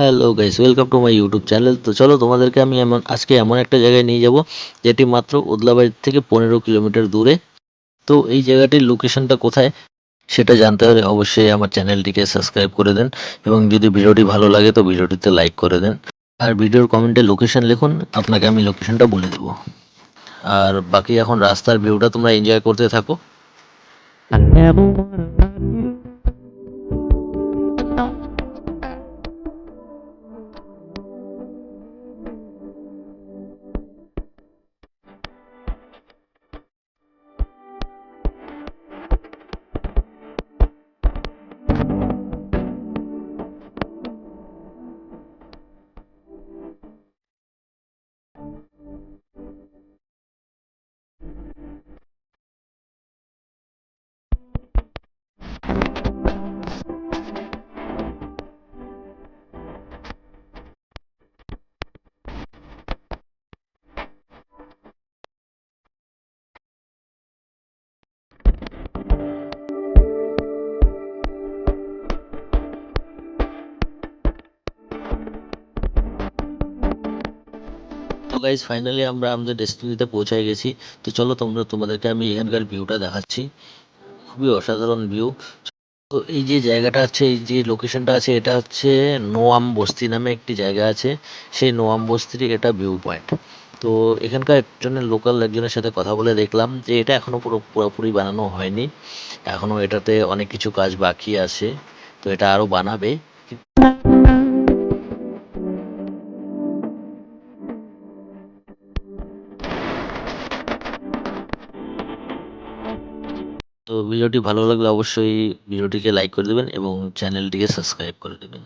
Hello guys, welcome to my YouTube channel. তো চলো তোমাদেরকে আমি আজকে এমন একটা জায়গায় নিয়ে যাব যেটি মাত্র ওদলাবাড়ি থেকে 15 কিলোমিটার দূরে। তো এই জায়গাটির লোকেশনটা কোথায় সেটা জানতে হলে অবশ্যই আমার চ্যানেলটিকে সাবস্ক্রাইব করে দেন, এবং যদি ভিডিওটি ভালো লাগে তো ভিডিওটিতে লাইক করে দেন। আর ভিডিওর কমেন্টে লোকেশন লিখুন, আপনাকে আমি লোকেশনটা বলে দেবো। আর বাকি এখন রাস্তার ভিউটা তোমরা এনজয় করতে থাকো। তো গাইজ, ফাইনালি আমরা আমাদের ডেস্টিনিতে পৌঁছায় গেছি। তো চলো তোমাদেরকে আমি এখানকার ভিউটা দেখাচ্ছি। খুবই অসাধারণ ভিউ। তো এই যে জায়গাটা আছে, এই যে লোকেশনটা আছে, এটা হচ্ছে নোয়াম বস্তি নামে একটি জায়গা আছে। সেই নোয়াম বস্তির এটা ভিউ পয়েন্ট। তো এখানকার লোকাল একজনের সাথে কথা বলে দেখলাম যে এটা এখনো পুরোপুরি বানানো হয়নি। এখনো এটাতে অনেক কিছু কাজ বাকি আছে। তো এটা আরো বানাবে। তো ভিডিওটি ভালো লাগলে অবশ্যই ভিডিওটিকে লাইক করে দেবেন এবং চ্যানেলটিকে সাবস্ক্রাইব করে দেবেন।